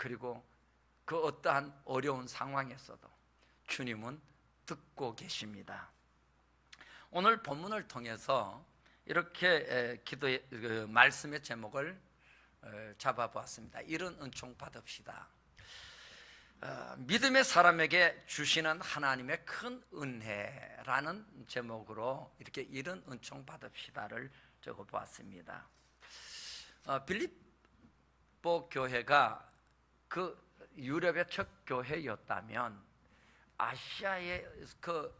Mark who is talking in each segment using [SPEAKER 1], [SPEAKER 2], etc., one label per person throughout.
[SPEAKER 1] 그리고 그 어떠한 어려운 상황에서도 주님은 듣고 계십니다. 오늘 본문을 통해서 이렇게 기도의 말씀의 제목을 잡아보았습니다. 이런 은총 받읍시다. 믿음의 사람에게 주시는 하나님의 큰 은혜라는 제목으로 이렇게 이런 은총 받읍시다를 적어보았습니다. 빌립보 교회가 그 유럽의 첫 교회였다면 아시아에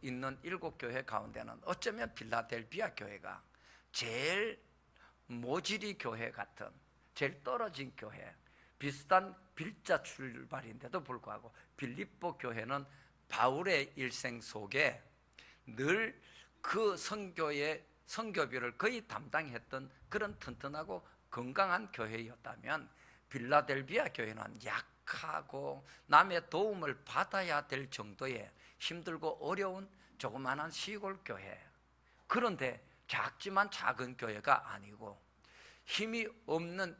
[SPEAKER 1] 있는 7교회 가운데는 어쩌면 필라델비아 교회가 제일 모질이 교회 같은, 제일 떨어진 교회, 비슷한 빌자 출발인데도 불구하고 빌립보 교회는 바울의 일생 속에 늘 그 선교의 선교비를 거의 담당했던 그런 튼튼하고 건강한 교회였다면, 필라델비아 교회는 약하고 남의 도움을 받아야 될 정도의 힘들고 어려운 조그마한 시골 교회, 그런데 작지만 작은 교회가 아니고 힘이 없는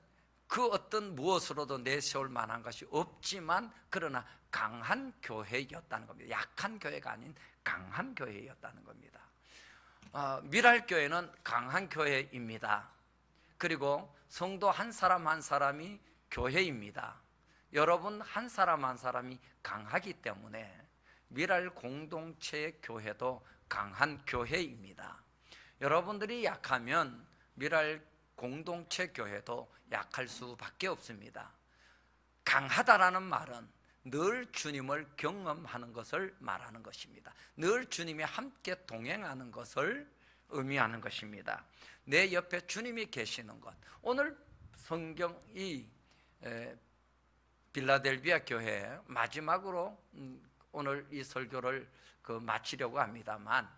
[SPEAKER 1] 그 어떤 무엇으로도 내세울 만한 것이 없지만 그러나 강한 교회였다는 겁니다. 약한 교회가 아닌 강한 교회였다는 겁니다. 미랄교회는 강한 교회입니다. 그리고 성도 한 사람 한 사람이 교회입니다. 여러분 한 사람 한 사람이 강하기 때문에 미랄 공동체의 교회도 강한 교회입니다. 여러분들이 약하면 미랄 공동체 교회도 약할 수밖에 없습니다. 강하다라는 말은 늘 주님을 경험하는 것을 말하는 것입니다. 늘 주님이 함께 동행하는 것을 의미하는 것입니다. 내 옆에 주님이 계시는 것. 오늘 성경이 필라델비아 교회 마지막으로 오늘 이 설교를 마치려고 합니다만,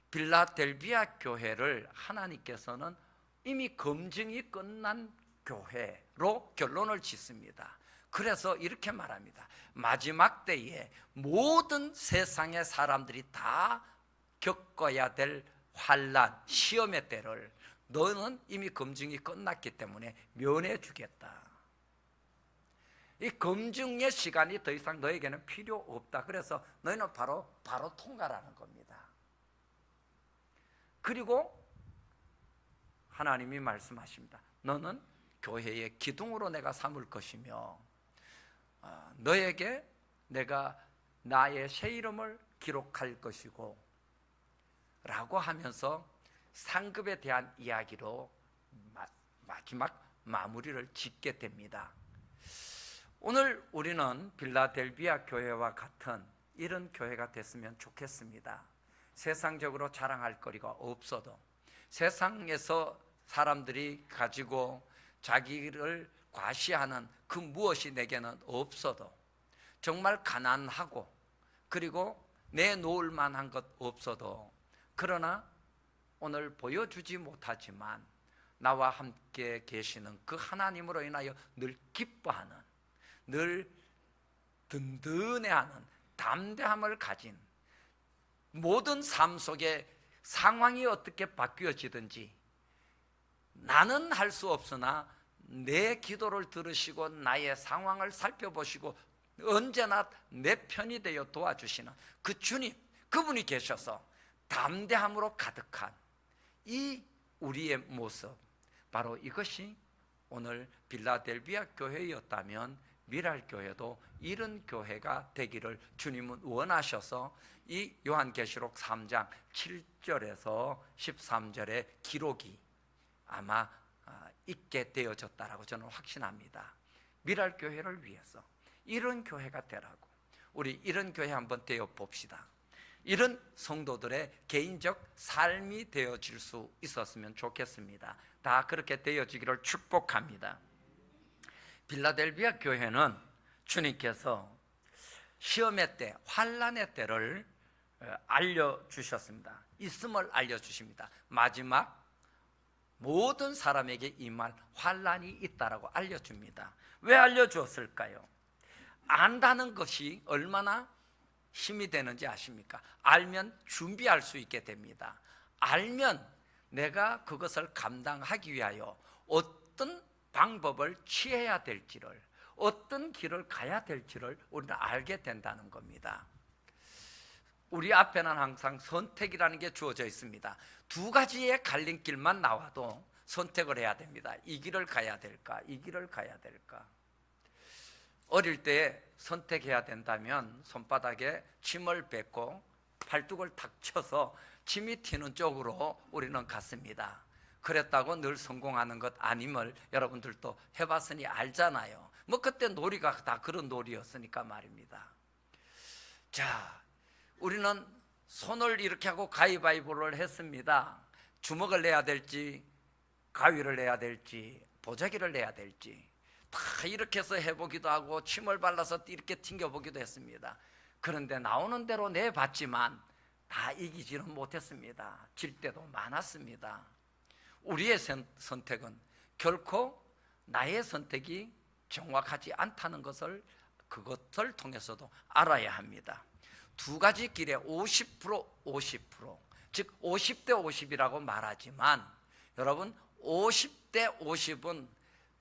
[SPEAKER 1] 필라델비아 교회를 하나님께서는 이미 검증이 끝난 교회로 결론을 짓습니다. 그래서 이렇게 말합니다. 마지막 때에 모든 세상의 사람들이 다 겪어야 될 환난, 시험의 때를 너는 이미 검증이 끝났기 때문에 면해 주겠다. 이 검증의 시간이 더 이상 너에게는 필요 없다. 그래서 너희는 바로 통과라는 겁니다. 그리고 하나님이 말씀하십니다. 너는 교회의 기둥으로 내가 삼을 것이며 너에게 내가 나의 새 이름을 기록할 것이고 라고 하면서 상급에 대한 이야기로 마지막 마무리를 짓게 됩니다. 오늘 우리는 필라델비아 교회와 같은 이런 교회가 됐으면 좋겠습니다. 세상적으로 자랑할 거리가 없어도, 세상에서 사람들이 가지고 자기를 과시하는 그 무엇이 내게는 없어도, 정말 가난하고 그리고 내놓을 만한 것 없어도, 그러나 오늘 보여주지 못하지만 나와 함께 계시는 그 하나님으로 인하여 늘 기뻐하는, 늘 든든해하는 담대함을 가진, 모든 삶 속에 상황이 어떻게 바뀌어지든지 나는 할 수 없으나 내 기도를 들으시고 나의 상황을 살펴보시고 언제나 내 편이 되어 도와주시는 그 주님, 그분이 계셔서 담대함으로 가득한 이 우리의 모습, 바로 이것이 오늘 필라델비아 교회였다면 미랄 교회도 이런 교회가 되기를 주님은 원하셔서 이 요한계시록 3장 7절에서 13절의 기록이 아마 있게 되어졌다라고 저는 확신합니다. 미랄 교회를 위해서 이런 교회가 되라고, 우리 이런 교회 한번 되어 봅시다. 이런 성도들의 개인적 삶이 되어질 수 있었으면 좋겠습니다. 다 그렇게 되어지기를 축복합니다. 필라델비아 교회는 주님께서 시험의 때, 환난의 때를 알려주셨습니다. 있음을 알려주십니다. 마지막 모든 사람에게 임할 환난이 있다라고 알려줍니다. 왜 알려주었을까요? 안다는 것이 얼마나 힘이 되는지 아십니까? 알면 준비할 수 있게 됩니다. 알면 내가 그것을 감당하기 위하여 어떤 방법을 취해야 될지를, 어떤 길을 가야 될지를 우리는 알게 된다는 겁니다. 우리 앞에는 항상 선택이라는 게 주어져 있습니다. 두 가지의 갈림길만 나와도 선택을 해야 됩니다. 이 길을 가야 될까? 이 길을 가야 될까? 어릴 때 선택해야 된다면 손바닥에 침을 뱉고 팔뚝을 탁 쳐서 침이 튀는 쪽으로 우리는 갔습니다. 그랬다고 늘 성공하는 것 아님을 여러분들도 해봤으니 알잖아요. 뭐 그때 놀이가 다 그런 놀이였으니까 말입니다. 자, 우리는 손을 이렇게 하고 가위바위보를 했습니다. 주먹을 내야 될지 가위를 내야 될지 보자기를 내야 될지 다 이렇게 해서 해보기도 하고 침을 발라서 이렇게 튕겨보기도 했습니다. 그런데 나오는 대로 내봤지만 다 이기지는 못했습니다. 질 때도 많았습니다. 우리의 선택은 결코 나의 선택이 정확하지 않다는 것을 그것을 통해서도 알아야 합니다. 두 가지 길에 50%, 50%, 즉 50대 50이라고 말하지만 여러분 50대 50은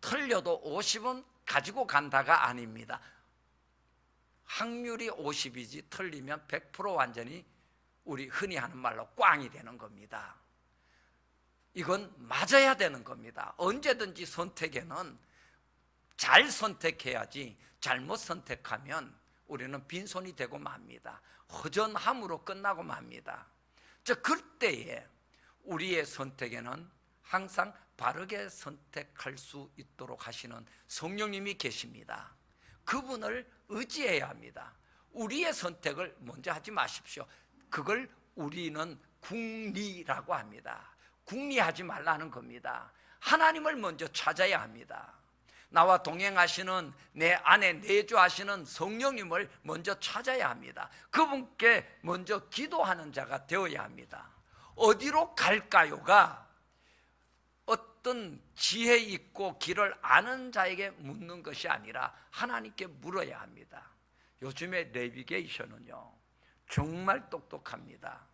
[SPEAKER 1] 틀려도 50은 가지고 간다가 아닙니다. 확률이 50이지 틀리면 100% 완전히 우리 흔히 하는 말로 꽝이 되는 겁니다. 이건 맞아야 되는 겁니다. 언제든지 선택에는 잘 선택해야지 잘못 선택하면 우리는 빈손이 되고 맙니다. 허전함으로 끝나고 맙니다. 그때에 우리의 선택에는 항상 바르게 선택할 수 있도록 하시는 성령님이 계십니다. 그분을 의지해야 합니다. 우리의 선택을 먼저 하지 마십시오. 그걸 우리는 궁리라고 합니다. 궁리하지 말라는 겁니다. 하나님을 먼저 찾아야 합니다. 나와 동행하시는 내 안에 내주하시는 성령님을 먼저 찾아야 합니다. 그분께 먼저 기도하는 자가 되어야 합니다. 어디로 갈까요가 어떤 지혜 있고 길을 아는 자에게 묻는 것이 아니라 하나님께 물어야 합니다. 요즘에 내비게이션은요 정말 똑똑합니다.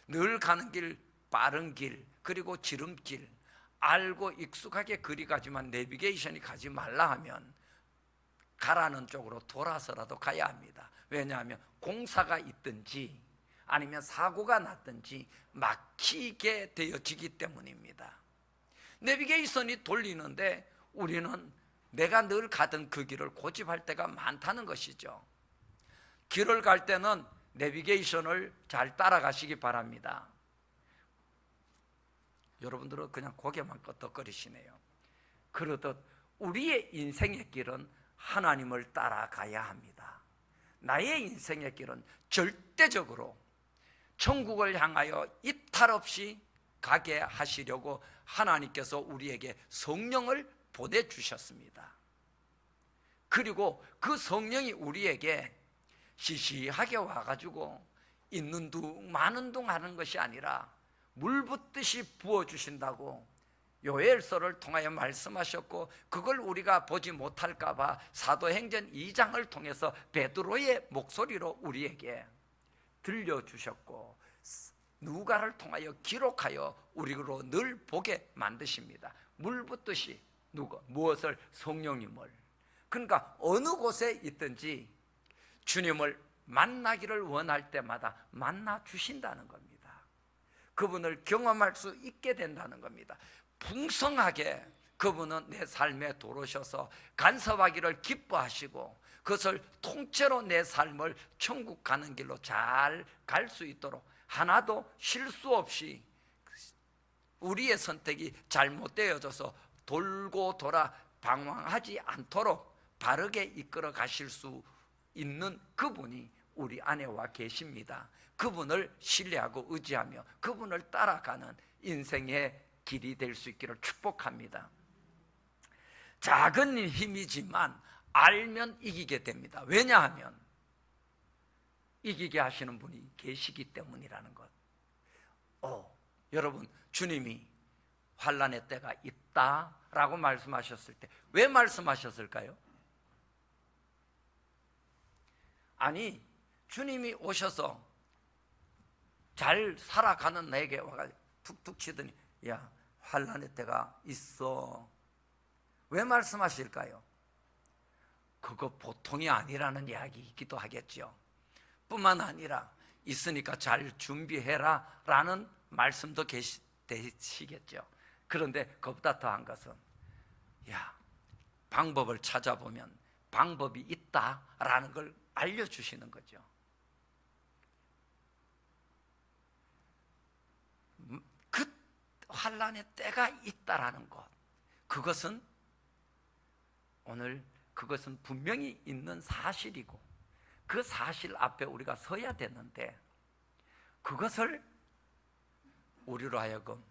[SPEAKER 1] 늘 가는 길, 빠른 길, 그리고 지름길 알고 익숙하게 그리 가지만 내비게이션이 가지 말라 하면 가라는 쪽으로 돌아서라도 가야 합니다. 왜냐하면 공사가 있든지 아니면 사고가 났든지 막히게 되어지기 때문입니다. 내비게이션이 돌리는데 우리는 내가 늘 가던 그 길을 고집할 때가 많다는 것이죠. 길을 갈 때는 내비게이션을 잘 따라가시기 바랍니다. 여러분들은 그냥 고개만 끄덕거리시네요. 그러듯 우리의 인생의 길은 하나님을 따라가야 합니다. 나의 인생의 길은 절대적으로 천국을 향하여 이탈 없이 가게 하시려고 하나님께서 우리에게 성령을 보내주셨습니다. 그리고 그 성령이 우리에게 시시하게 와가지고 있는 둥 마는 둥 하는 것이 아니라 물 붓듯이 부어주신다고 요엘서를 통하여 말씀하셨고, 그걸 우리가 보지 못할까 봐 사도행전 2장을 통해서 베드로의 목소리로 우리에게 들려주셨고, 누가를 통하여 기록하여 우리로 늘 보게 만드십니다. 물 붓듯이 무엇을? 성령님을. 그러니까 어느 곳에 있든지 주님을 만나기를 원할 때마다 만나 주신다는 겁니다. 그분을 경험할 수 있게 된다는 겁니다. 풍성하게 그분은 내 삶에 들어오셔서 간섭하기를 기뻐하시고 그것을 통째로 내 삶을 천국 가는 길로 잘 갈 수 있도록 하나도 실수 없이 우리의 선택이 잘못되어져서 돌고 돌아 방황하지 않도록 바르게 이끌어 가실 수 있는 그분이 우리 안에 와 계십니다. 그분을 신뢰하고 의지하며 그분을 따라가는 인생의 길이 될 수 있기를 축복합니다. 작은 힘이지만 알면 이기게 됩니다. 왜냐하면 이기게 하시는 분이 계시기 때문이라는 것. 여러분, 주님이 환난의 때가 있다라고 말씀하셨을 때 왜 말씀하셨을까요? 아니, 주님이 오셔서 잘 살아가는 나에게 와가지고 툭툭 치더니 야, 환난의 때가 있어. 왜 말씀하실까요? 그거 보통이 아니라는 이야기이기도 하겠죠. 뿐만 아니라 있으니까 잘 준비해라 라는 말씀도 되시겠죠. 그런데 그보다 더한 것은 방법을 찾아보면 방법이 있다라는 걸 알려주시는 거죠. 그 환난의 때가 있다라는 것, 그것은 분명히 있는 사실이고 그 사실 앞에 우리가 서야 되는데, 그것을 우리로 하여금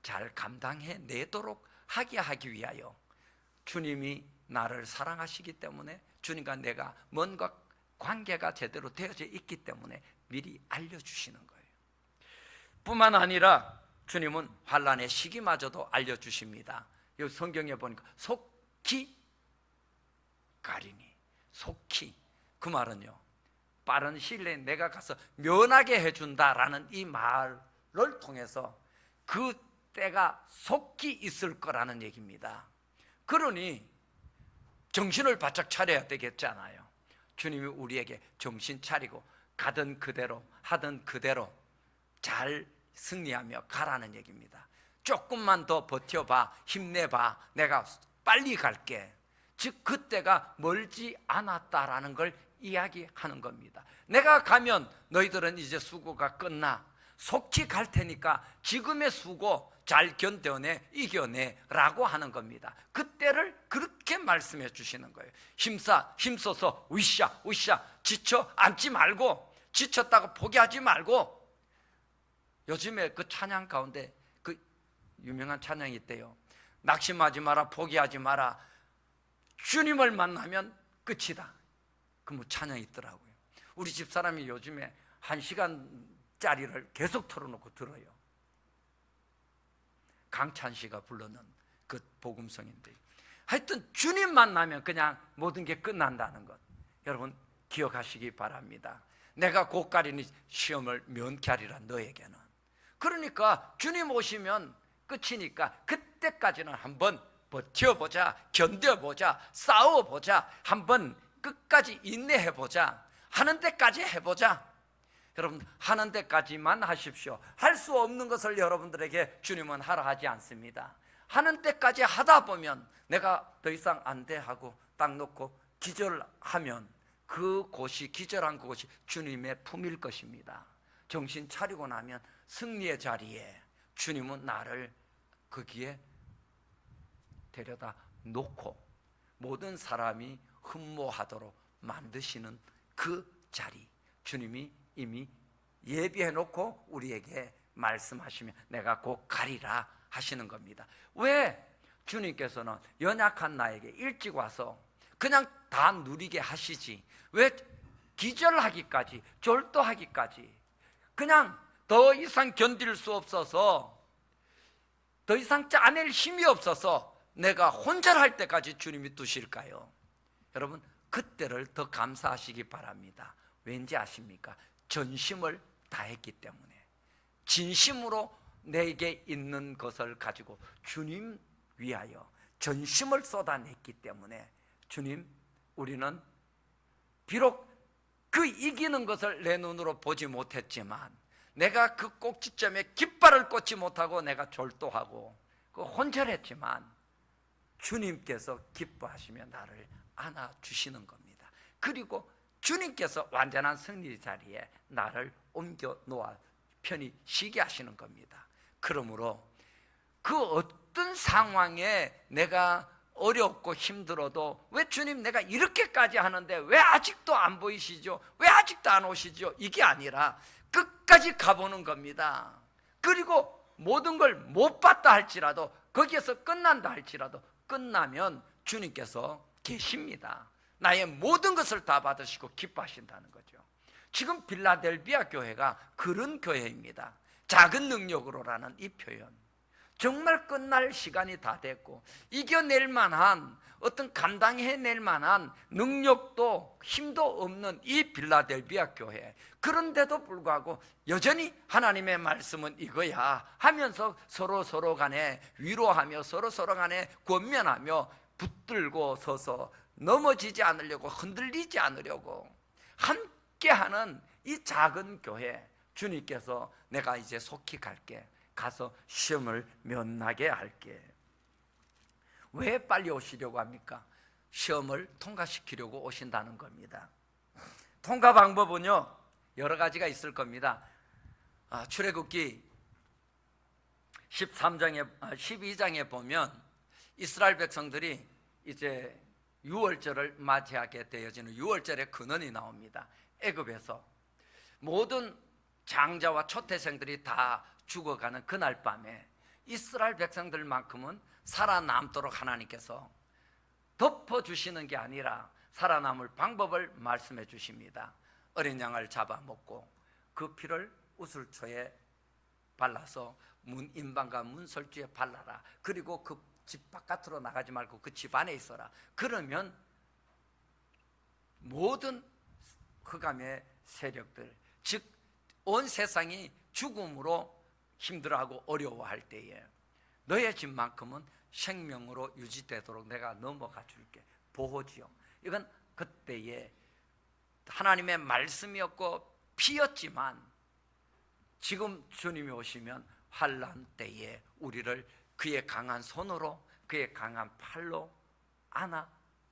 [SPEAKER 1] 잘 감당해내도록 하기 위하여 주님이 나를 사랑하시기 때문에, 주님과 내가 뭔가 관계가 제대로 되어져 있기 때문에 미리 알려주시는 거예요. 뿐만 아니라 주님은 환난의 시기마저도 알려주십니다. 여기 성경에 보니까 속히 가리니, 속히, 그 말은요, 빠른 시일 내에 내가 가서 면하게 해준다라는 이 말을 통해서 그 때가 속히 있을 거라는 얘기입니다. 그러니 정신을 바짝 차려야 되겠잖아요. 주님이 우리에게 정신 차리고 가던 그대로 하던 그대로 잘 승리하며 가라는 얘기입니다. 조금만 더 버텨봐, 힘내봐, 내가 빨리 갈게. 즉 그때가 멀지 않았다라는 걸 이야기하는 겁니다. 내가 가면 너희들은 이제 수고가 끝나, 속히 갈 테니까 지금의 수고 잘 견뎌내, 이겨내 라고 하는 겁니다. 그때를 그렇게 말씀해 주시는 거예요. 힘써서 으쌰 지쳐 앉지 말고, 지쳤다고 포기하지 말고. 요즘에 그 찬양 가운데 그 유명한 찬양이 있대요. 낙심하지 마라, 포기하지 마라, 주님을 만나면 끝이다. 그 뭐 찬양이 있더라고요. 우리 집사람이 요즘에 1시간짜리를 계속 틀어놓고 들어요. 강찬 씨가 부르는 그 복음성인데, 하여튼 주님 만나면 그냥 모든 게 끝난다는 것, 여러분 기억하시기 바랍니다. 내가 곧 가리니 시험을 면케 하리라 너에게는. 그러니까 주님 오시면 끝이니까 그때까지는 한번 버텨보자, 견뎌보자, 싸워보자, 한번 끝까지 인내해보자, 하는 데까지 해보자. 여러분 하는 데까지만 하십시오. 할 수 없는 것을 여러분들에게 주님은 하라 하지 않습니다. 하는 데까지 하다 보면 내가 더 이상 안 돼 하고 딱 놓고 기절하면 그곳이, 기절한 그곳이 주님의 품일 것입니다. 정신 차리고 나면 승리의 자리에 주님은 나를 거기에 데려다 놓고 모든 사람이 흠모하도록 만드시는 그 자리, 주님이 이미 예비해 놓고 우리에게 말씀하시면 내가 곧 가리라 하시는 겁니다. 왜 주님께서는 연약한 나에게 일찍 와서 그냥 다 누리게 하시지, 왜 기절하기까지, 졸도하기까지, 그냥 더 이상 견딜 수 없어서, 더 이상 짜낼 힘이 없어서 내가 혼절할 때까지 주님이 두실까요? 여러분 그때를 더 감사하시기 바랍니다. 왠지 아십니까? 전심을 다했기 때문에, 진심으로 내게 있는 것을 가지고 주님 위하여 전심을 쏟아냈기 때문에, 주님, 우리는 비록 그 이기는 것을 내 눈으로 보지 못했지만, 내가 그 꼭지점에 깃발을 꽂지 못하고 내가 졸도하고 혼절했지만 주님께서 기뻐하시며 나를 안아주시는 겁니다. 그리고 주님께서 완전한 승리 자리에 나를 옮겨 놓아 편히 쉬게 하시는 겁니다. 그러므로 그 어떤 상황에 내가 어렵고 힘들어도, 왜 주님 내가 이렇게까지 하는데 왜 아직도 안 보이시죠? 왜 아직도 안 오시죠? 이게 아니라 끝까지 가보는 겁니다. 그리고 모든 걸 못 봤다 할지라도, 거기에서 끝난다 할지라도, 끝나면 주님께서 계십니다. 나의 모든 것을 다 받으시고 기뻐하신다는 거죠. 지금 빌라델비아 교회가 그런 교회입니다. 작은 능력으로라는 이 표현, 정말 끝날 시간이 다 됐고 이겨낼 만한, 어떤 감당해낼 만한 능력도 힘도 없는 이 빌라델비아 교회, 그런데도 불구하고 여전히 하나님의 말씀은 이거야 하면서 서로 간에 위로하며 서로 간에 권면하며 붙들고 서서 넘어지지 않으려고, 흔들리지 않으려고 함께하는 이 작은 교회, 주님께서 내가 이제 속히 갈게, 가서 시험을 면하게 할게. 왜 빨리 오시려고 합니까? 시험을 통과시키려고 오신다는 겁니다. 통과 방법은요 여러 가지가 있을 겁니다. 출애굽기 12장에 보면 이스라엘 백성들이 이제 유월절을 맞이하게 되어지는 유월절의 근원이 나옵니다. 애굽에서 모든 장자와 초태생들이 다 죽어가는 그날 밤에 이스라엘 백성들만큼은 살아남도록 하나님께서 덮어주시는 게 아니라 살아남을 방법을 말씀해 주십니다. 어린 양을 잡아먹고 그 피를 우슬초에 발라서 문 인방과 문설주에 발라라. 그리고 그 집 바깥으로 나가지 말고 그 집 안에 있어라. 그러면 모든 흑암의 세력들, 즉 온 세상이 죽음으로 힘들어하고 어려워할 때에 너의 집만큼은 생명으로 유지되도록 내가 넘어가 줄게. 보호지요. 이건 그때의 하나님의 말씀이었고 피였지만 지금 주님이 오시면 환난 때에 우리를 그의 강한 손으로, 그의 강한 팔로 안아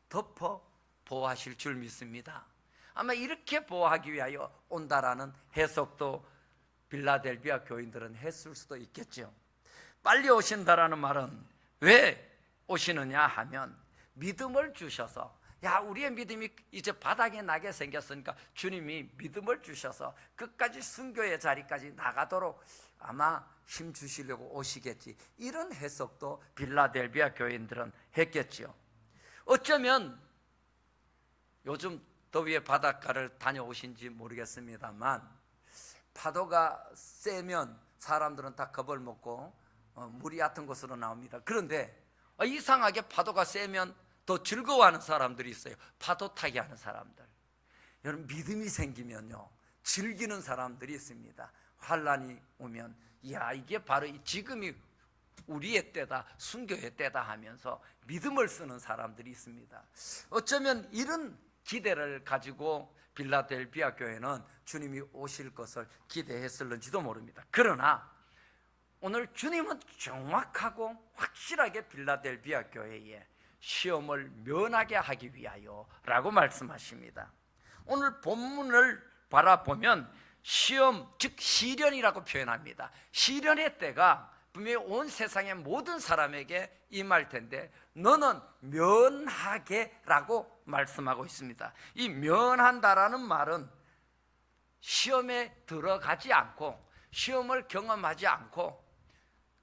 [SPEAKER 1] 덮어 보호하실 줄 믿습니다. 아마 이렇게 보호하기 위하여 온다라는 해석도 빌라델비아 교인들은 했을 수도 있겠죠. 빨리 오신다라는 말은 왜 오시느냐 하면 믿음을 주셔서, 야 우리의 믿음이 이제 바닥에 나게 생겼으니까 주님이 믿음을 주셔서 끝까지 순교의 자리까지 나가도록 아마 힘 주시려고 오시겠지. 이런 해석도 빌라델비아 교인들은 했겠죠. 어쩌면 요즘 더위의 바닷가를 다녀오신지 모르겠습니다만 파도가 세면 사람들은 다 겁을 먹고 물이 얕은 곳으로 나옵니다. 그런데 이상하게 파도가 세면 더 즐거워하는 사람들이 있어요. 파도 타기 하는 사람들. 여러분 믿음이 생기면요 즐기는 사람들이 있습니다. 환난이 오면 야 이게 바로 지금이 우리의 때다, 순교의 때다 하면서 믿음을 쓰는 사람들이 있습니다. 어쩌면 이런 기대를 가지고 빌라델비아 교회는 주님이 오실 것을 기대했을는지도 모릅니다. 그러나 오늘 주님은 정확하고 확실하게 빌라델비아 교회에 시험을 면하게 하기 위하여 라고 말씀하십니다. 오늘 본문을 바라보면 시험, 즉 시련이라고 표현합니다. 시련의 때가 분명히 온 세상의 모든 사람에게 임할 텐데 너는 면하게 라고 말씀하고 있습니다. 이 면한다라는 말은 시험에 들어가지 않고 시험을 경험하지 않고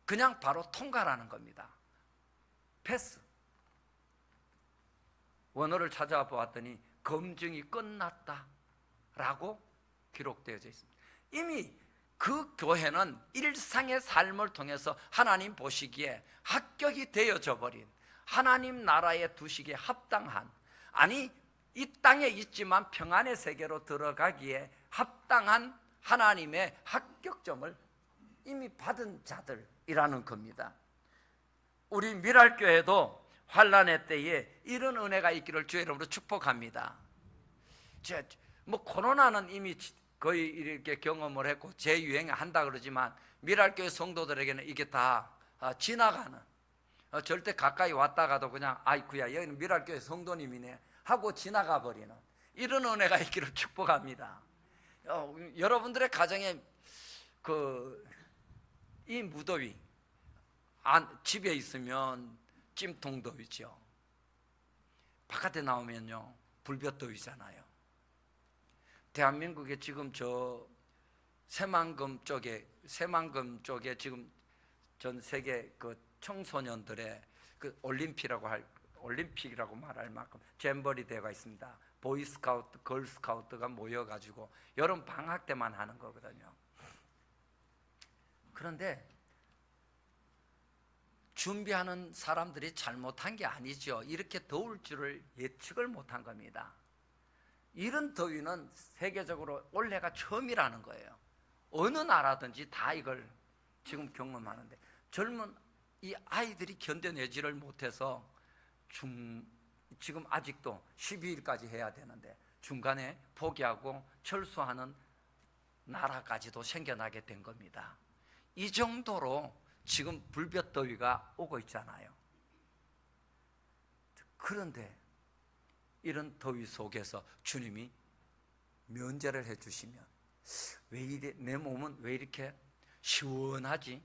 [SPEAKER 1] 그냥 바로 통과라는 겁니다. 패스. 원어를 찾아보았더니 검증이 끝났다 라고 기록되어져 있습니다. 이미 그 교회는 일상의 삶을 통해서 하나님 보시기에 합격이 되어져 버린, 하나님 나라에 두시기에 합당한, 아니 이 땅에 있지만 평안의 세계로 들어가기에 합당한 하나님의 합격점을 이미 받은 자들이라는 겁니다. 우리 미랄교회도 환난의 때에 이런 은혜가 있기를 주의 이름으로 축복합니다. 코로나는 이미 거의 이렇게 경험을 했고 재유행한다 그러지만 미랄교회 성도들에게는 이게 다 지나가는, 절대 가까이 왔다가도 그냥 아이쿠야 여기는 미랄교회 성도님이네 하고 지나가 버리는 이런 은혜가 있기를 축복합니다. 여러분들의 가정에 이 무더위 집에 있으면 찜통더위죠. 바깥에 나오면요 불볕더위잖아요. 대한민국에 지금 저 새만금 쪽에 지금 전 세계 그 청소년들의 그 올림픽이라고 말할 만큼 잼버리 대회가 있습니다. 보이스카우트, 걸스카우트가 모여가지고 여름 방학 때만 하는 거거든요. 그런데 준비하는 사람들이 잘못한 게 아니죠. 이렇게 더울 줄을 예측을 못한 겁니다. 이런 더위는 세계적으로 올해가 처음이라는 거예요. 어느 나라든지 다 이걸 지금 경험하는데 젊은 이 아이들이 견뎌내지를 못해서 지금 아직도 12일까지 해야 되는데 중간에 포기하고 철수하는 나라까지도 생겨나게 된 겁니다. 이 정도로 지금 불볕더위가 오고 있잖아요. 그런데 이런 더위 속에서 주님이 면제를 해주시면 왜 이래, 내 몸은 왜 이렇게 시원하지?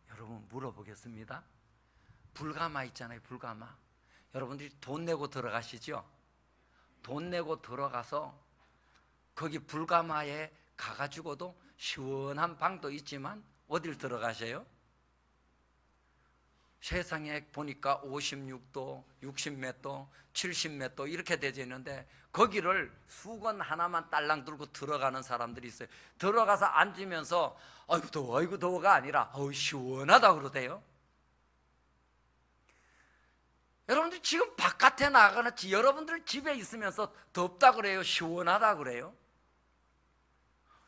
[SPEAKER 1] 여러분 물어보겠습니다. 불가마 있잖아요. 불가마. 여러분들이 돈 내고 들어가시죠? 돈 내고 들어가서 거기 불가마에 가가지고도 시원한 방도 있지만 어딜 들어가세요? 세상에 보니까 56도, 60몇 도, 70몇 도 이렇게 되어 있는데 거기를 수건 하나만 딸랑 들고 들어가는 사람들이 있어요. 들어가서 앉으면서 아이고 더워, 아이고 더워가 아니라 시원하다 그러대요. 여러분들 지금 바깥에 나가거나 여러분들 집에 있으면서 덥다 그래요? 시원하다 그래요?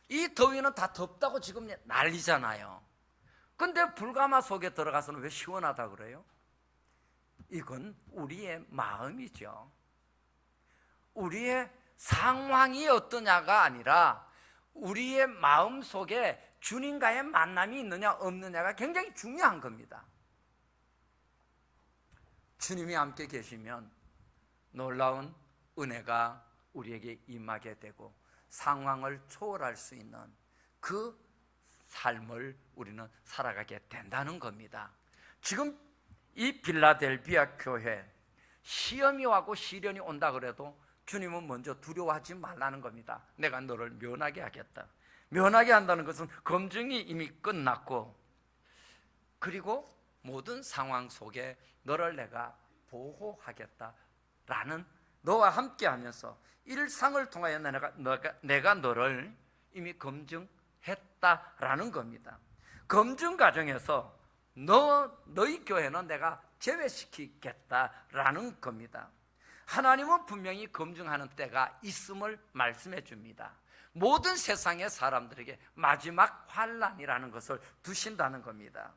[SPEAKER 1] 이 더위는 다 덥다고 지금 난리잖아요. 근데 불가마 속에 들어가서는 왜 시원하다 그래요? 이건 우리의 마음이죠. 우리의 상황이 어떠냐가 아니라 우리의 마음 속에 주님과의 만남이 있느냐 없느냐가 굉장히 중요한 겁니다. 주님이 함께 계시면 놀라운 은혜가 우리에게 임하게 되고 상황을 초월할 수 있는 그 삶을 우리는 살아가게 된다는 겁니다. 지금 이 빌라델비아 교회 시험이 와고 시련이 온다 그래도 주님은 먼저 두려워하지 말라는 겁니다. 내가 너를 면하게 하겠다. 면하게 한다는 것은 검증이 이미 끝났고 그리고 모든 상황 속에 너를 내가 보호하겠다라는 너와 함께 하면서 일상을 통하여 내가 너를 이미 검증했다라는 겁니다. 검증 과정에서 너희 교회는 내가 제외시키겠다라는 겁니다. 하나님은 분명히 검증하는 때가 있음을 말씀해 줍니다. 모든 세상의 사람들에게 마지막 환난이라는 것을 두신다는 겁니다.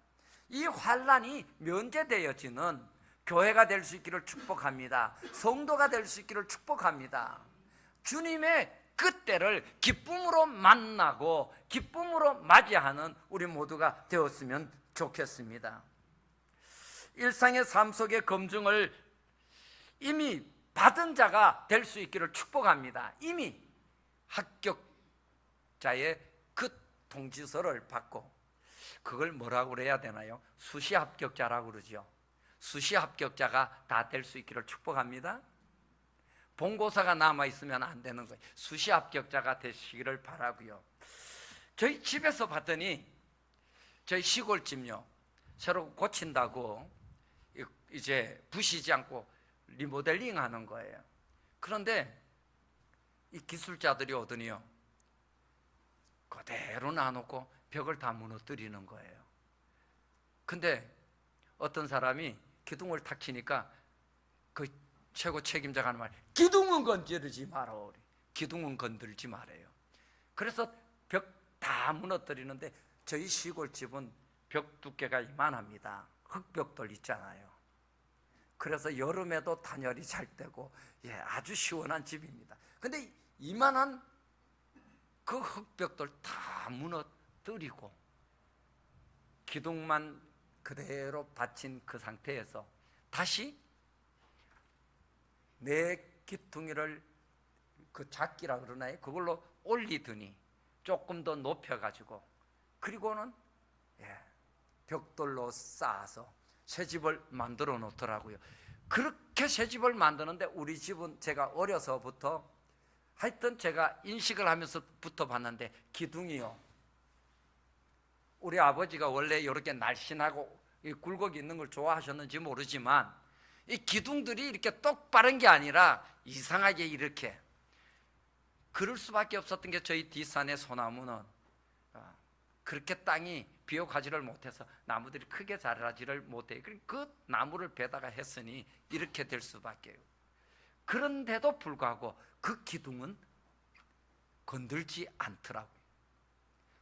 [SPEAKER 1] 이 환난이 면제되어지는 교회가 될 수 있기를 축복합니다. 성도가 될 수 있기를 축복합니다. 주님의 그때를 기쁨으로 만나고 기쁨으로 맞이하는 우리 모두가 되었으면 좋겠습니다. 일상의 삶 속의 검증을 이미 받은 자가 될 수 있기를 축복합니다. 이미 합격자의 그 통지서를 받고 그걸 뭐라고 그래야 되나요? 수시 합격자라고 그러죠. 수시 합격자가 다 될 수 있기를 축복합니다. 본고사가 남아있으면 안 되는 거예요. 수시 합격자가 되시기를 바라고요. 저희 집에서 봤더니 저희 시골집요 새로 고친다고 이제 부시지 않고 리모델링 하는 거예요. 그런데 이 기술자들이 오더니요 그대로 놔놓고 벽을 다 무너뜨리는 거예요. 근데 어떤 사람이 기둥을 탁 치니까 그 최고 책임자가 하는 말, 기둥은 건드리지 마라. 기둥은 건들지 말아요. 그래서 벽 다 무너뜨리는데 저희 시골집은 벽 두께가 이만합니다. 흙벽돌 있잖아요. 그래서 여름에도 단열이 잘 되고 아주 시원한 집입니다. 근데 이만한 그 흙벽돌 다 무너뜨리고 기둥만 그대로 받친 그 상태에서 다시 내 기둥이를 그 작기라 그러나요? 그걸로 올리더니 조금 더 높여가지고 그리고는 벽돌로 쌓아서 새 집을 만들어 놓더라고요. 그렇게 새 집을 만드는데 우리 집은 제가 어려서부터 하여튼 제가 인식을 하면서부터 봤는데 기둥이요. 우리 아버지가 원래 이렇게 날씬하고 굴곡이 있는 걸 좋아하셨는지 모르지만 이 기둥들이 이렇게 똑바른 게 아니라 이상하게 이렇게 그럴 수밖에 없었던 게 저희 뒷산의 소나무는 그렇게 땅이 비옥하지를 못해서 나무들이 크게 자라지를 못해요. 그 나무를 베다가 했으니 이렇게 될 수밖에요. 그런데도 불구하고 그 기둥은 건들지 않더라고요.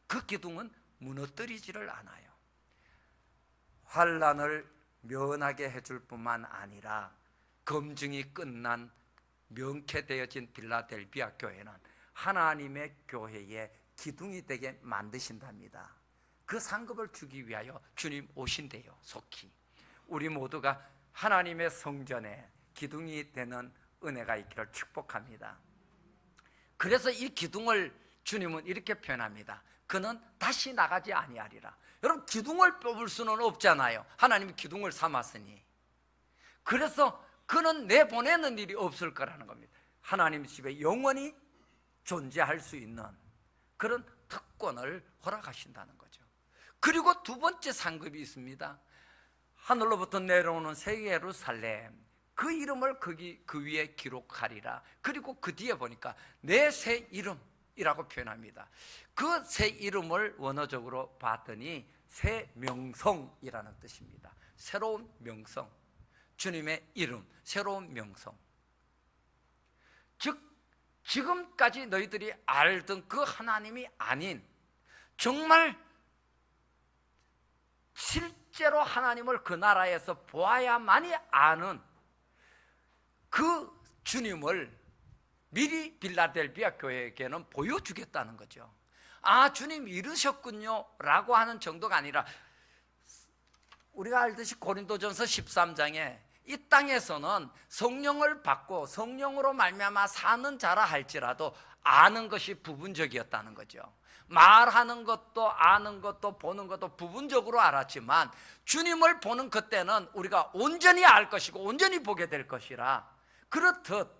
[SPEAKER 1] 그 기둥은 무너뜨리지를 않아요. 환난을 면하게 해줄 뿐만 아니라 검증이 끝난 명쾌되어진 빌라델비아 교회는 하나님의 교회의 기둥이 되게 만드신답니다. 그 상급을 주기 위하여 주님 오신대요. 속히 우리 모두가 하나님의 성전에 기둥이 되는 은혜가 있기를 축복합니다. 그래서 이 기둥을 주님은 이렇게 표현합니다. 그는 다시 나가지 아니하리라. 여러분, 기둥을 뽑을 수는 없잖아요. 하나님이 기둥을 삼았으니. 그래서 그는 내보내는 일이 없을 거라는 겁니다. 하나님 집에 영원히 존재할 수 있는 그런 특권을 허락하신다는 거죠. 그리고 두 번째 상급이 있습니다. 하늘로부터 내려오는 새 예루살렘, 그 이름을 그 위에 기록하리라. 그리고 그 뒤에 보니까 내 새 이름이라고 표현합니다. 그 새 이름을 원어적으로 봤더니 새 명성이라는 뜻입니다. 새로운 명성, 주님의 이름, 새로운 명성. 즉 지금까지 너희들이 알던 그 하나님이 아닌 정말 실제로 하나님을 그 나라에서 보아야만이 아는 그 주님을 미리 빌라델비아 교회에게는 보여주겠다는 거죠. 아, 주님 이르셨군요 라고 하는 정도가 아니라, 우리가 알듯이 고린도전서 13장에 이 땅에서는 성령을 받고 성령으로 말미암아 사는 자라 할지라도 아는 것이 부분적이었다는 거죠. 말하는 것도 아는 것도 보는 것도 부분적으로 알았지만 주님을 보는 그때는 우리가 온전히 알 것이고 온전히 보게 될 것이라, 그렇듯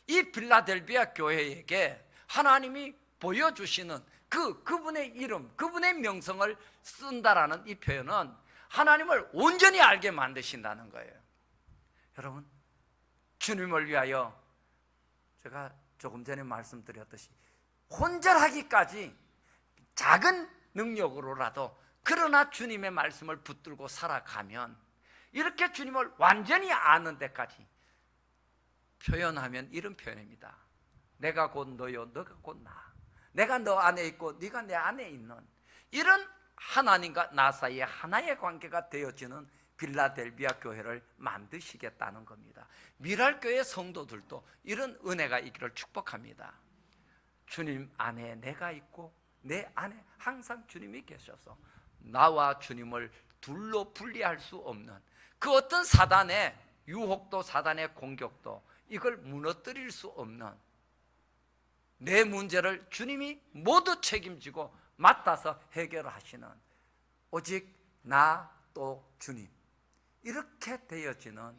[SPEAKER 1] 이 빌라델비아 교회에게 하나님이 보여주시는 그분의 이름, 그분의 명성을 쓴다라는 이 표현은 하나님을 온전히 알게 만드신다는 거예요. 여러분, 주님을 위하여 제가 조금 전에 말씀드렸듯이 혼절하기까지 작은 능력으로라도 그러나 주님의 말씀을 붙들고 살아가면, 이렇게 주님을 완전히 아는 데까지 표현하면 이런 표현입니다. 내가 곧 너요, 너가 곧 나. 내가 너 안에 있고 네가 내 안에 있는, 이런 하나님과 나 사이에 하나의 관계가 되어지는 빌라델비아 교회를 만드시겠다는 겁니다. 미랄교회 성도들도 이런 은혜가 있기를 축복합니다. 주님 안에 내가 있고 내 안에 항상 주님이 계셔서 나와 주님을 둘로 분리할 수 없는 그 어떤 사단의 유혹도 사단의 공격도 이걸 무너뜨릴 수 없는, 내 문제를 주님이 모두 책임지고 맡아서 해결하시는, 오직 나 또 주님, 이렇게 되어지는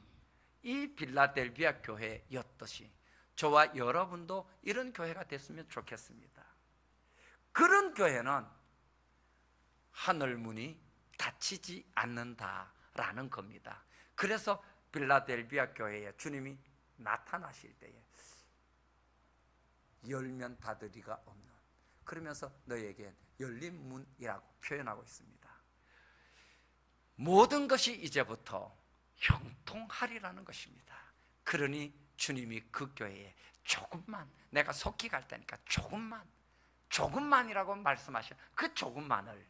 [SPEAKER 1] 이 빌라델비아 교회였듯이 저와 여러분도 이런 교회가 됐으면 좋겠습니다. 그런 교회는 하늘문이 닫히지 않는다라는 겁니다. 그래서 빌라델비아 교회에 주님이 나타나실 때에 열면 닫으리가 없는, 그러면서 너에겐 열린 문이라고 표현하고 있습니다. 모든 것이 이제부터 형통하리라는 것입니다. 그러니 주님이 그 교회에 조금만, 내가 속히 갈 테니까 조금만이라고 말씀하신 그 조금만을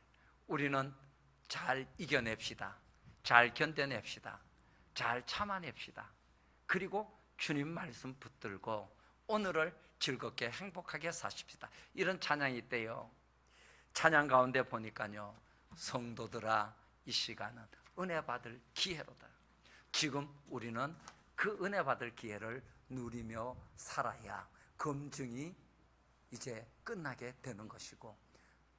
[SPEAKER 1] 우리는 잘 이겨냅시다. 잘 견뎌냅시다. 잘 참아냅시다. 그리고 주님 말씀 붙들고 오늘을 즐겁게 행복하게 사십시다. 이런 찬양이 있대요. 찬양 가운데 보니까요, 성도들아 이 시간은 은혜 받을 기회로다. 지금 우리는 그 은혜 받을 기회를 누리며 살아야 검증이 이제 끝나게 되는 것이고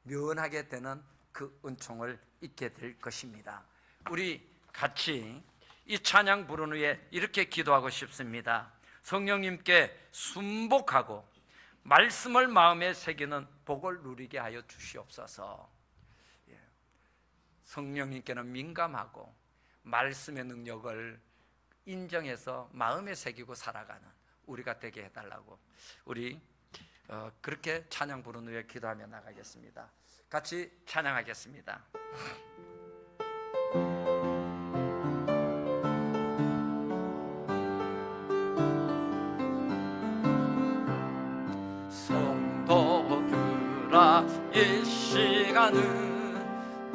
[SPEAKER 1] 면하게 되는 그 은총을 잊게 될 것입니다. 우리 같이 이 찬양 부른 후에 이렇게 기도하고 싶습니다. 성령님께 순복하고 말씀을 마음에 새기는 복을 누리게 하여 주시옵소서. 성령님께는 민감하고 말씀의 능력을 인정해서 마음에 새기고 살아가는 우리가 되게 해달라고, 우리 그렇게 찬양 부른 후에 기도하며 나가겠습니다. 같이 찬양하겠습니다. 성도들아 이 시간은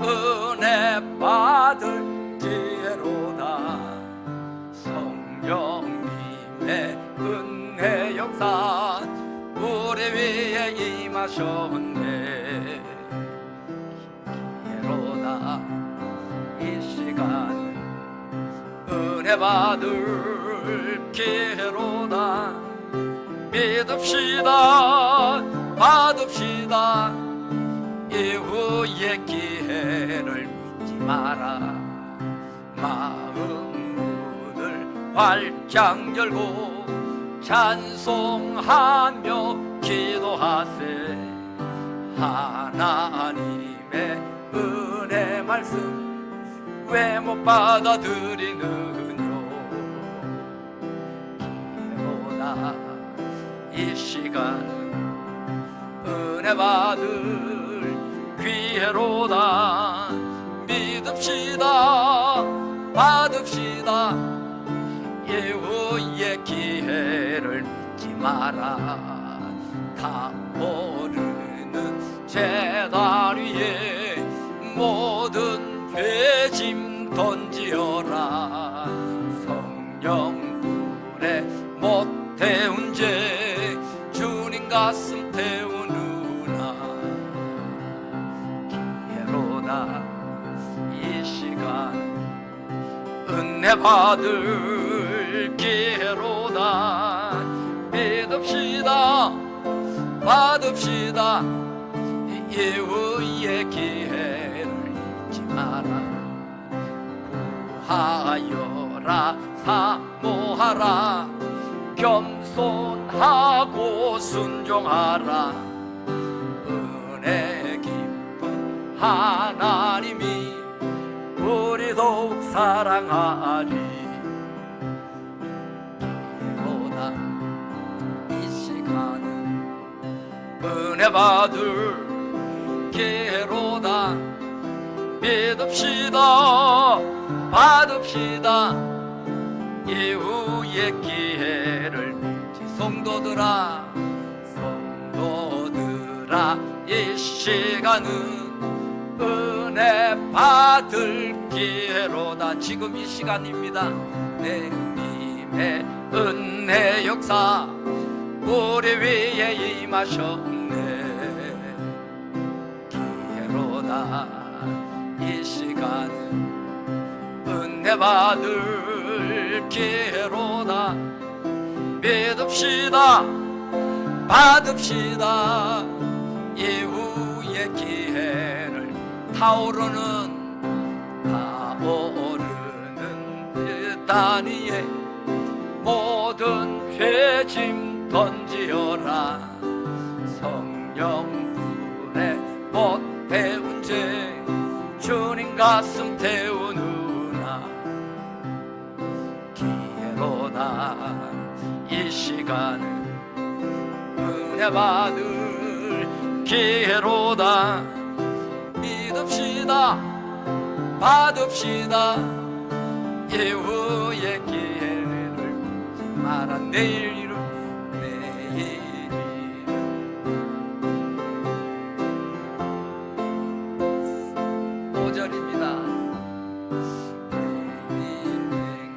[SPEAKER 1] 은혜 받을 기회로다. 성령님의 은혜 역사 우리 위에 임하셨네. 기회로다. 이 시간 은혜 받을 기회로다. 믿읍시다. 받읍시다. 이후의 기회를 믿지 마라. 마음 문을 활짝 열고 찬송하며 기도하세. 하나님의 은혜 말씀 왜 못 받아들이느뇨. 기회보다 이 시간은 은혜 받을 기회로다. 믿읍시다. 받읍시다. 예후의 기회를 믿지 마라. 타오르는 제단 위에 모든 죄짐 던지어라. 성령불에 못 태운 죄 주님 가슴 태우누나. 기회로다. 이 시간 은혜 받을 기회로다. 믿읍시다. 받읍시다. 예후의 기회를 잊지 마라. 구하여라. 사모하라. 겸손하고 순종하라. 은혜 깊은 하나님이 우리 더욱 사랑하리. 기회보다 이 시간은 은혜 받을 기회로다. 믿읍시다. 받읍시다. 이후의 기회를 믿지. 성도들아, 성도들아, 이 시간은 은혜 받을 기회로다. 지금 이 시간입니다. 주님의 은혜 역사 우리 위에 임하셨네. 기회로다. 이 시간은 은혜 받을 기회로다. 믿읍시다. 받읍시다. 이후의 기회를 타오르는 단 위에 모든 죄짐 던지어라. 성령불에 못 태운 죄 주님 가슴 태우누나. 기회로다. 이 시간은 은혜 받을 기회로다. 믿읍시다. 받읍시다. 예후의 기회를 잊지 마라. 내일은 5절입니다.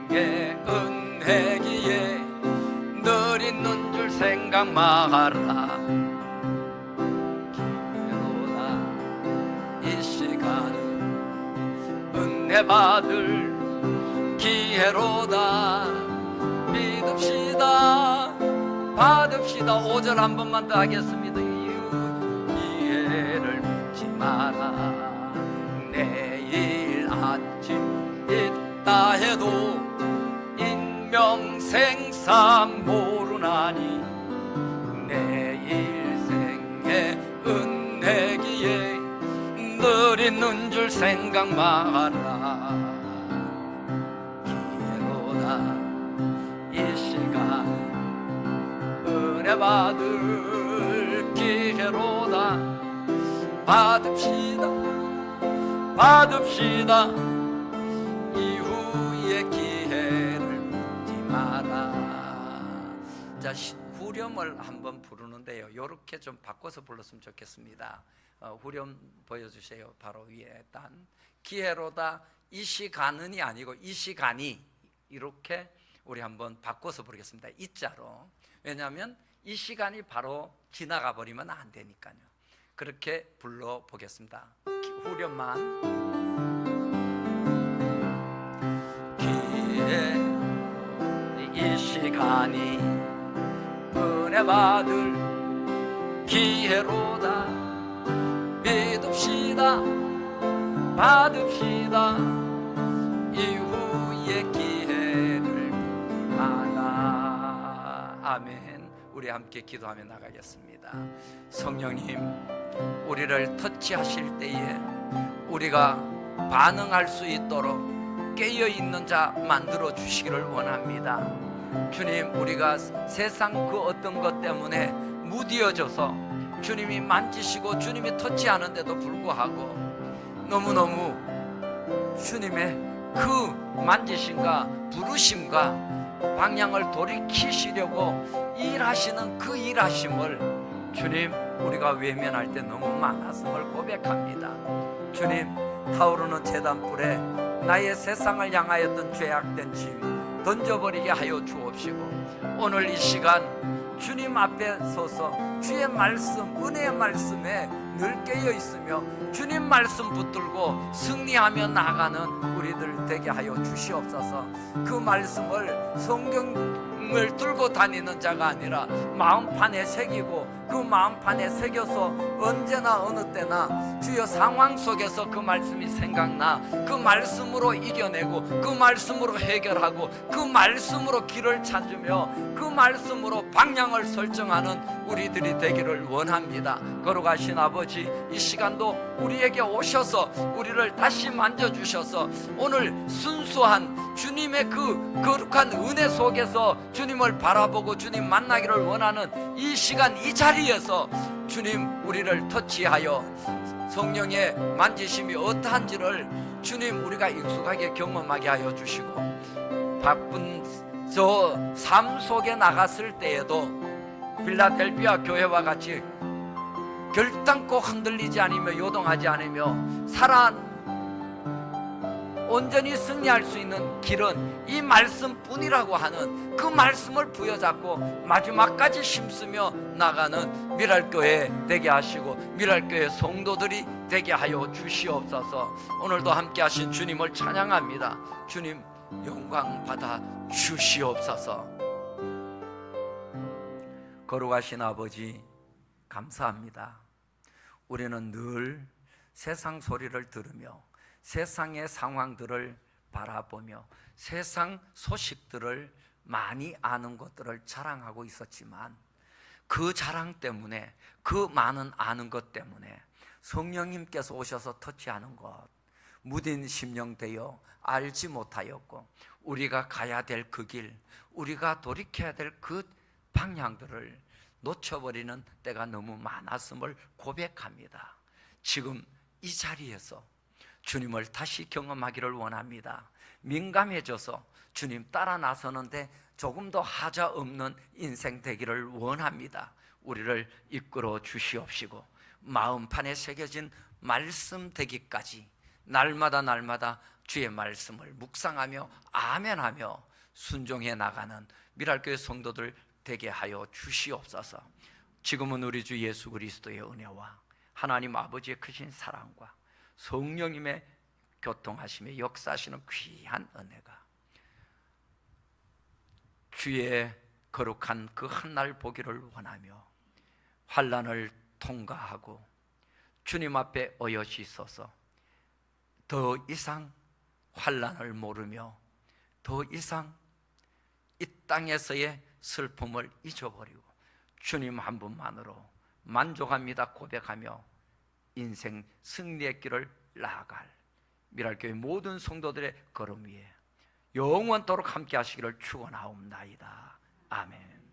[SPEAKER 1] 내게 은혜기에 늘 있는 줄 생각 마라. 기회로다. 이 시간은 은혜 받을 기회로다. 믿읍시다. 받읍시다. 5절 한 번만 더 하겠습니다. 기회를 믿지 마라. 내일 아침 있다 해도 인명생사 모르나니. 내일 생에 은혜기에 늘 있는 줄 생각 마라. 이 시간 은혜 받을 기회로다. 받읍시다. 받읍시다. 이후의 기회를 믿지 마라. 자, 후렴을 한번 부르는데요, 이렇게 좀 바꿔서 불렀으면 좋겠습니다. 후렴 보여주세요. 바로 위에 단. 기회로다. 이 시간은이 아니고 이 시간이, 이렇게 우리 한번 바꿔서 부르겠습니다. 이자로. 왜냐하면 이 시간이 바로 지나가 버리면 안 되니까요. 그렇게 불러보겠습니다. 후렴만. 기회 이 시간이 은혜 받을 기회로다. 믿읍시다, 받읍시다. 이후의 기회를 받아. 아멘. 우리 함께 기도하며 나가겠습니다. 성령님, 우리를 터치하실 때에 우리가 반응할 수 있도록 깨어있는 자 만들어 주시기를 원합니다. 주님, 우리가 세상 그 어떤 것 때문에 무디어져서 주님이 만지시고 주님이 터치하는데도 불구하고 너무너무 주님의 그 만지심과 부르심과 방향을 돌이키시려고 일하시는 그 일하심을 주님, 우리가 외면할 때 너무 많았음을 고백합니다. 주님, 타오르는 제단불에 나의 세상을 향하였던 죄악된 짐 던져버리게 하여 주옵시고, 오늘 이 시간 주님 앞에 서서 주의 말씀, 은혜의 말씀에 늘 깨어 있으며 주님 말씀 붙들고 승리하며 나가는 우리들 되게 하여 주시옵소서. 그 말씀을 성경을 들고 다니는 자가 아니라 마음판에 새기고 그 마음판에 새겨서 언제나 어느 때나 주여 상황 속에서 그 말씀이 생각나 그 말씀으로 이겨내고 그 말씀으로 해결하고 그 말씀으로 길을 찾으며 그 말씀으로 방향을 설정하는 우리들이 되기를 원합니다. 거룩하신 아버지, 이 시간도 우리에게 오셔서 우리를 다시 만져주셔서 오늘 순수한 주님의 그 거룩한 은혜 속에서 주님을 바라보고 주님 만나기를 원하는 이 시간, 이 자리에서 주님 우리를 터치하여 성령의 만지심이 어떠한지를 주님 우리가 익숙하게 경험하게 하여 주시고, 바쁜 저 삶 속에 나갔을 때에도 필라델피아 교회와 같이 결단코 흔들리지 않으며 요동하지 않으며 온전히 승리할 수 있는 길은 이 말씀뿐이라고 하는 그 말씀을 부여잡고 마지막까지 힘쓰며 나가는 미랄교회 되게 하시고 미랄교회 성도들이 되게 하여 주시옵소서. 오늘도 함께 하신 주님을 찬양합니다. 주님 영광 받아 주시옵소서. 거룩하신 아버지, 감사합니다. 우리는 늘 세상 소리를 들으며 세상의 상황들을 바라보며 세상 소식들을 많이 아는 것들을 자랑하고 있었지만, 그 자랑 때문에, 그 많은 아는 것 때문에 성령님께서 오셔서 터치하는 것, 무딘 심령 되어 알지 못하였고 우리가 가야 될 그 길, 우리가 돌이켜야 될 그 방향들을 놓쳐버리는 때가 너무 많았음을 고백합니다. 지금 이 자리에서 주님을 다시 경험하기를 원합니다. 민감해져서 주님 따라 나서는데 조금 더 하자 없는 인생 되기를 원합니다. 우리를 이끌어 주시옵시고 마음판에 새겨진 말씀 되기까지 날마다 주의 말씀을 묵상하며 아멘하며 순종해 나가는 미랄교회 성도들 되게 하여 주시옵소서. 지금은 우리 주 예수 그리스도의 은혜와 하나님 아버지의 크신 사랑과 성령님의 교통하심에 역사하시는 귀한 은혜가 주의 거룩한 그 한날 보기를 원하며 환난을 통과하고 주님 앞에 어여시 서서 더 이상 환난을 모르며 더 이상 이 땅에서의 슬픔을 잊어버리고 주님 한 분만으로 만족합니다 고백하며 인생 승리의 길을 나아갈 미랄교회 모든 성도들의 걸음 위에 영원토록 함께 하시기를 축원하옵나이다. 아멘.